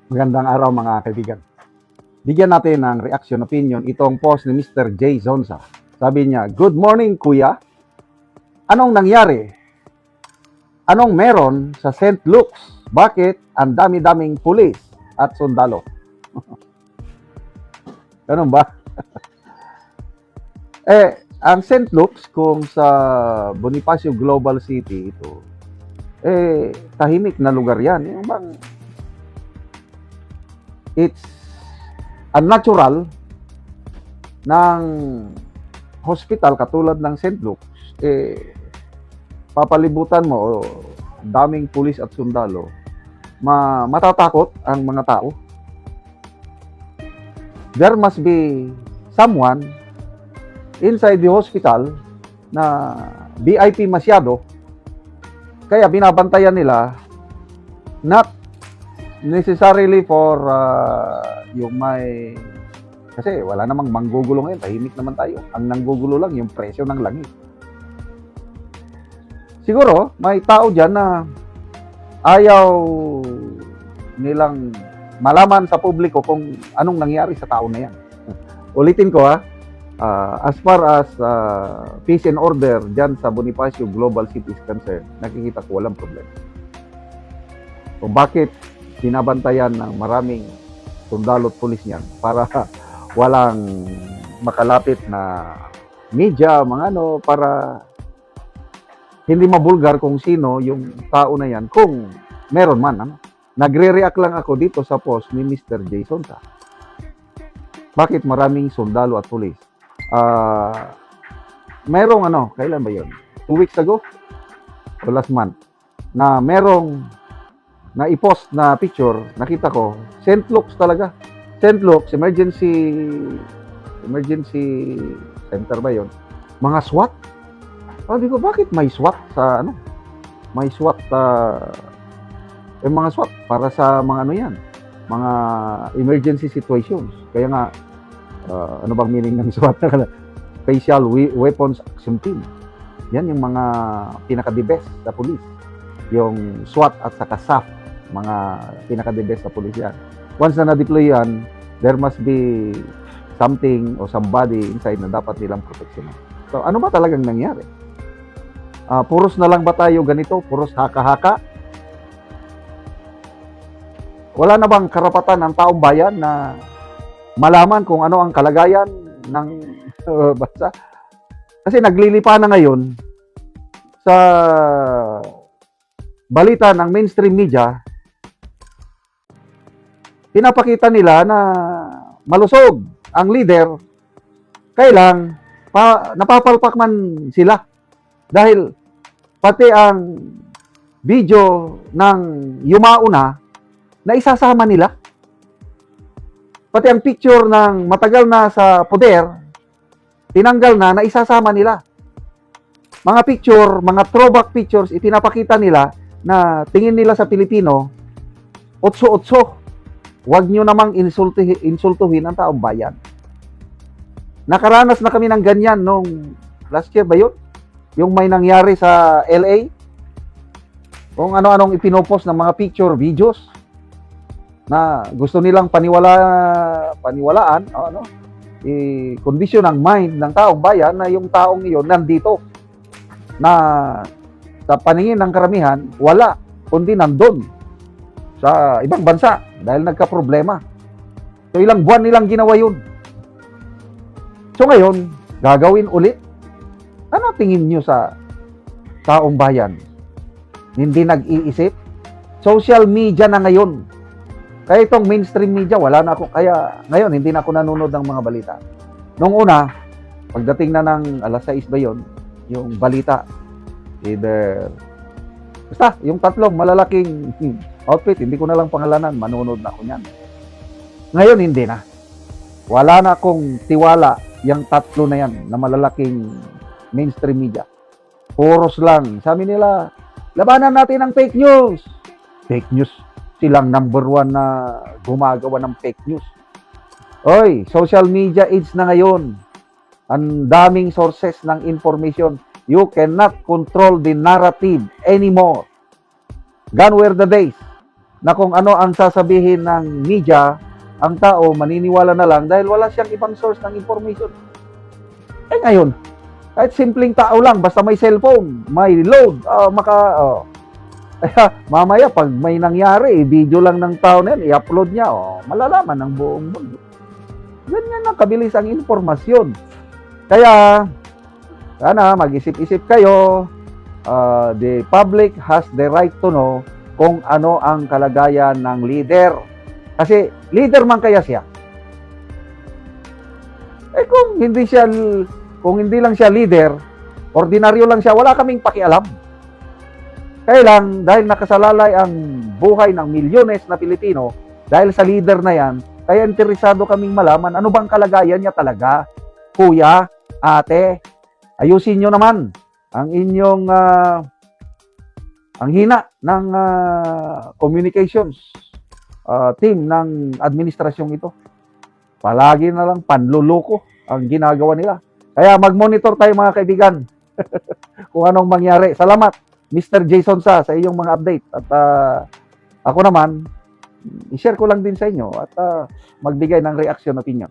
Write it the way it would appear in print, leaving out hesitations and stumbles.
Magandang araw mga kaibigan. Bigyan natin ng reaction opinion itong post ni Mr. J. Zonza. Sabi niya, "Good morning kuya. Anong nangyari? Anong meron sa St. Luke's? Bakit ang dami-daming pulis at sundalo?" Ganun ba? Ang St. Luke's kung sa Bonifacio Global City ito, tahimik na lugar yan. Yung bang it's unnatural ng hospital katulad ng St. Luke's, papalibutan mo o daming pulis at sundalo, matatakot ang mga tao. There must be someone inside the hospital na VIP masyado, kaya binabantayan nila, not necessarily for yung may, kasi wala namang manggugulo ngayon, tahimik naman tayo. Ang nanggugulo lang yung presyo ng langit. Siguro may tao dyan na ayaw nilang malaman sa publiko kung anong nangyari sa tao na yan. Ulitin ko as far as peace and order dyan sa Bonifacio Global City is concerned, nakikita ko walang problema. Kung bakit binabantayan ng maraming sundalo at pulis niyan para walang makalapit na media, mga para hindi mabulgar kung sino yung tao na yan, kung meron man. Nagre-react lang ako dito sa post ni Mr. Jason. Bakit maraming sundalo at pulis? Merong kailan ba yun? 2 weeks ago? O last month? Na merong na i-post na picture, nakita ko, St. Luke's talaga. St. Luke's, emergency center ba yun? Mga SWAT? Sabi ko, bakit may SWAT sa May SWAT, mga SWAT para sa mga yan? Mga emergency situations. Kaya nga, ano bang meaning ng SWAT? Special Weapons Action Team. Yan yung mga pinaka-the best sa police. Yung SWAT at saka SAF, mga pinaka-the best sa police yan. Once na na-deploy yan, there must be something or somebody inside na dapat nilang proteksyonan. So, ano ba talagang nangyari? Puros na lang ba tayo ganito? Puros haka-haka? Wala na bang karapatan ng taong bayan na malaman kung ano ang kalagayan ng bansa? Kasi naglilipa na ngayon sa balita ng mainstream media, pinapakita nila na malusog ang leader, kailang napapalpak man sila. Dahil pati ang video ng yumauna na isasama nila. Pati ang picture ng matagal na sa poder, tinanggal na isasama nila. Mga picture, mga throwback pictures, ipinapakita nila na tingin nila sa Pilipino, otso-otso. Huwag nyo namang insultuhin ang taong bayan. Nakaranas na kami ng ganyan nung last year ba yun? Yung may nangyari sa LA, kung ano-anong ipinopost ng mga picture, videos, na gusto nilang paniwalaan, i-condition ang mind ng taong bayan na yung taong iyon nandito. Na sa paningin ng karamihan, wala, kundi nandun sa ibang bansa dahil nagka-problema. So ilang buwan nilang ginawa yun. So ngayon, gagawin ulit. Ano tingin nyo sa taong bayan? Hindi nag-iisip? Social media na ngayon. Kaya itong mainstream media, wala na ako. Kaya ngayon, hindi na ako nanonood ng mga balita. Noong una, pagdating na ng alas 6 ba yun, yung balita, basta, yung tatlong malalaking outfit, hindi ko na lang pangalanan, manonood na ako niyan. Ngayon, hindi na. Wala na akong tiwala yung tatlo na yan, na malalaking mainstream media. Puros lang. Sabi nila, labanan natin ang fake news. Fake news. Silang number 1 na gumagawa ng fake news. Oy, social media age na ngayon. Ang daming sources ng information. You cannot control the narrative anymore. Gone were the days na kung ano ang sasabihin ng media, ang tao maniniwala na lang dahil wala siyang ibang source ng information. Eh ngayon, kahit simpleng tao lang, basta may cellphone, may load, kaya mamaya pag may nangyari, video lang ng tao na yan, i-upload niya, malalaman ng buong mundo. Ganyan ang kabilis ang informasyon. Kaya, sana mag-isip-isip kayo. The public has the right to know kung ano ang kalagayan ng leader. Kasi leader man kaya siya. Eh kung hindi lang siya leader, ordinaryo lang siya, wala kaming pakialam. Kaya lang, dahil nakasalalay ang buhay ng milyones na Pilipino, dahil sa leader na yan, kaya interesado kaming malaman ano bang kalagayan niya talaga. Kuya, ate, ayusin nyo naman ang inyong ang hina ng communications team ng administrasyong ito. Palagi na lang panluloko ang ginagawa nila. Kaya mag-monitor tayo mga kaibigan kung anong mangyari. Salamat Mr. Jason sa iyong mga update. At ako naman, i-share ko lang din sa inyo at magbigay ng reaction opinion.